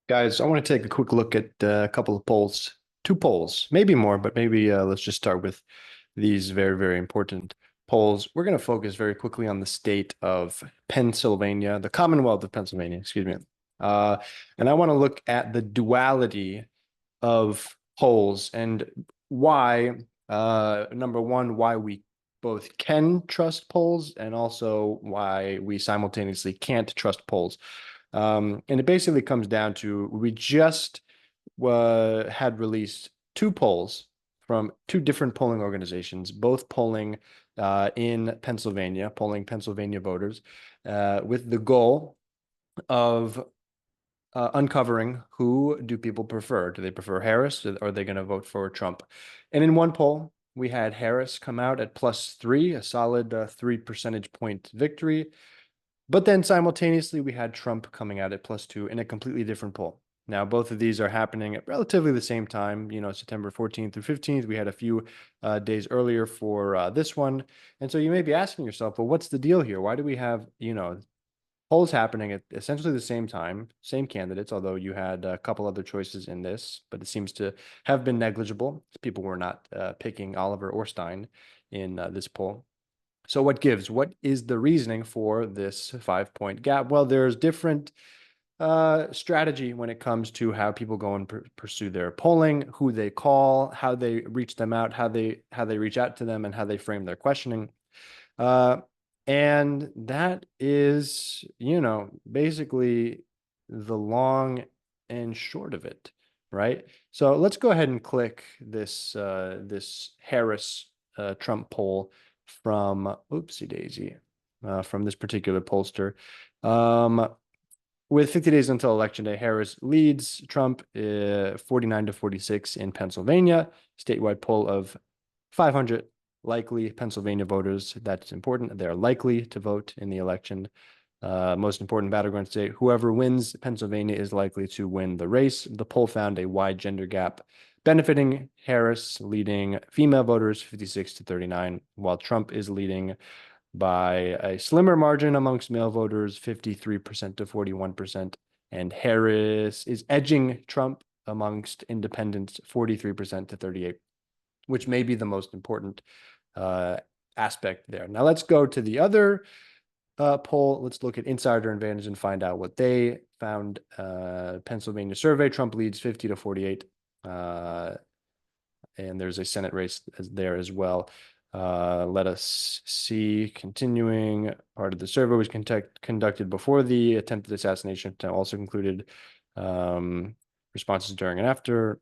Guys, I want to take a quick look at a couple of polls, two polls, maybe more, but maybe let's just start with these very, very important polls. We're going to focus very quickly on the state of Pennsylvania, the Commonwealth of Pennsylvania, excuse me. Uh, and I want to look at the duality of polls and why, number one, why we both can trust polls and also why we simultaneously can't trust polls. And it basically comes down to we just had released two polls from two different polling organizations, both polling in Pennsylvania, polling Pennsylvania voters, with the goal of uncovering who do people prefer. Do they prefer Harris or are they going to vote for Trump? And in one poll, we had Harris come out at +3, a solid 3 percentage point victory. But then simultaneously, we had Trump coming out at +2 in a completely different poll. Now, both of these are happening at relatively the same time, September 14th through 15th. We had a few days earlier for this one. And so you may be asking yourself, well, what's the deal here? Why do we have, polls happening at essentially the same time, same candidates, although you had a couple other choices in this, but it seems to have been negligible. People were not picking Oliver or Stein in this poll. So what gives? What is the reasoning for this 5 point gap? Well, there's different strategy when it comes to how people go and pursue their polling, who they call, how they reach them out, how they reach out to them, and how they frame their questioning. Uh, and that is, basically the long and short of it, right? So let's go ahead and click this Harris Trump poll from oopsie daisy from this particular pollster. Um, with 50 days until election day, Harris leads Trump 49 to 46 in Pennsylvania, statewide poll of 500 likely Pennsylvania voters. That's important. They're likely to vote in the election. Most important battleground state. Whoever wins Pennsylvania is likely to win the race. The poll found a wide gender gap, benefiting Harris, leading female voters 56 to 39, while Trump is leading by a slimmer margin amongst male voters, 53% to 41%. And Harris is edging Trump amongst independents, 43% to 38, which may be the most important uh, aspect there. Now let's go to the other poll. Let's look at insider advantage and find out what they found. Pennsylvania survey, Trump leads 50 to 48. And there's a Senate race there as well. Let us see. Continuing, part of the survey was conducted before the attempted assassination, also included responses during and after,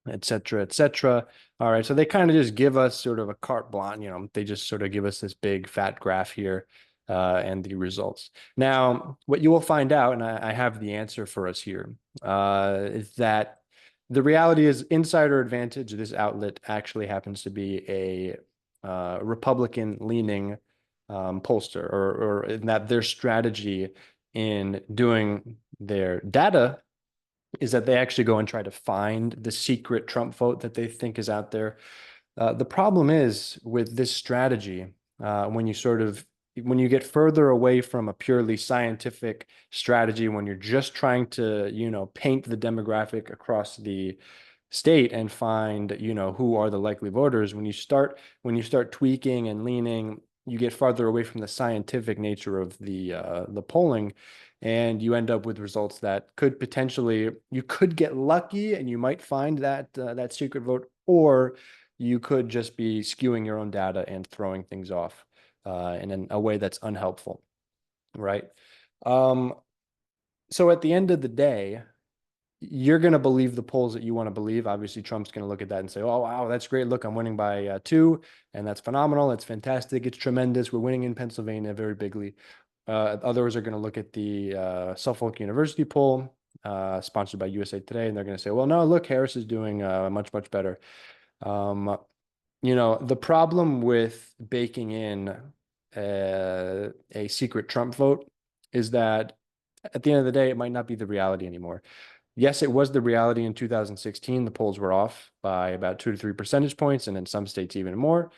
et cetera, et cetera. All right, so they kind of just give us sort of a carte blanche, they just sort of give us this big fat graph here and the results. Now, what you will find out, and I have the answer for us here, is that the reality is Insider Advantage, this outlet actually happens to be a Republican leaning pollster, or in that their strategy in doing their data is that they actually go and try to find the secret Trump vote that they think is out there. The problem is with this strategy, when you get further away from a purely scientific strategy, when you're just trying to, paint the demographic across the state and find, who are the likely voters, when you start tweaking and leaning, you get farther away from the scientific nature of the polling, and you end up with results that could potentially, you could get lucky and you might find that secret vote, or you could just be skewing your own data and throwing things off in a way that's unhelpful, right? Um, so at the end of the day, you're going to believe the polls that you want to believe. Obviously, Trump's going to look at that and say, oh, wow, that's great. Look, I'm winning by 2, and that's phenomenal. It's fantastic. It's tremendous. We're winning in Pennsylvania very bigly. Others are going to look at the Suffolk University poll sponsored by USA Today, and they're going to say, well, no, look, Harris is doing much, much better. The problem with baking in a secret Trump vote is that at the end of the day, it might not be the reality anymore. Yes, it was the reality in 2016. The polls were off by about 2 to 3 percentage points, and in some states, even more.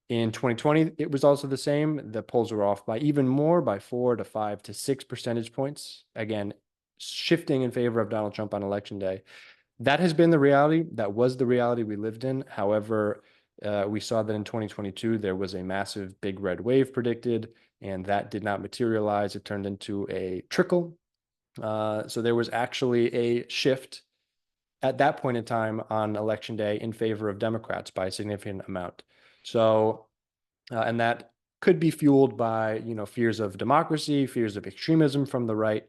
In 2020, it was also the same. The polls were off by even more, by 4 to 5 to 6 percentage points. Again, shifting in favor of Donald Trump on election day. That has been the reality. That was the reality we lived in. However, we saw that in 2022, there was a massive big red wave predicted, and that did not materialize. It turned into a trickle. So there was actually a shift at that point in time on election day in favor of Democrats by a significant amount. So, and that could be fueled by, fears of democracy, fears of extremism from the right,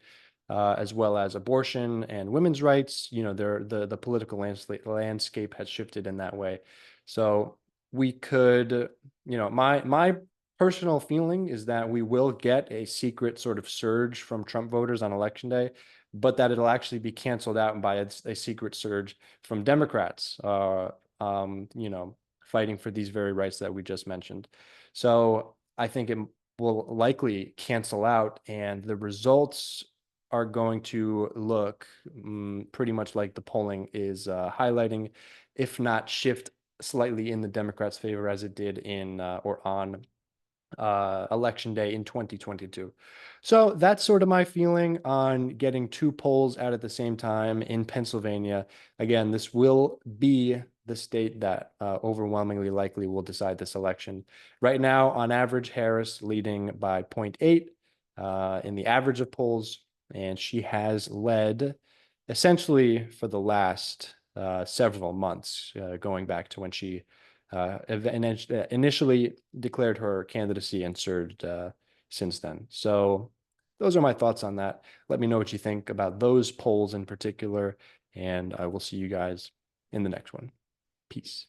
as well as abortion and women's rights. The political landscape has shifted in that way. So we could, my personal feeling is that we will get a secret sort of surge from Trump voters on election day, but that it'll actually be canceled out by a secret surge from Democrats, fighting for these very rights that we just mentioned. So I think it will likely cancel out, and the results are going to look pretty much like the polling is highlighting, if not shift slightly in the Democrats' favor as it did in or on election day in 2022. So that's sort of my feeling on getting two polls out at the same time in Pennsylvania. Again, this will be the state that overwhelmingly likely will decide this election. Right now, on average, Harris leading by 0.8 in the average of polls, and she has led essentially for the last several months, going back to when she initially declared her candidacy and served since then. So those are my thoughts on that. Let me know what you think about those polls in particular, and I will see you guys in the next one. Peace.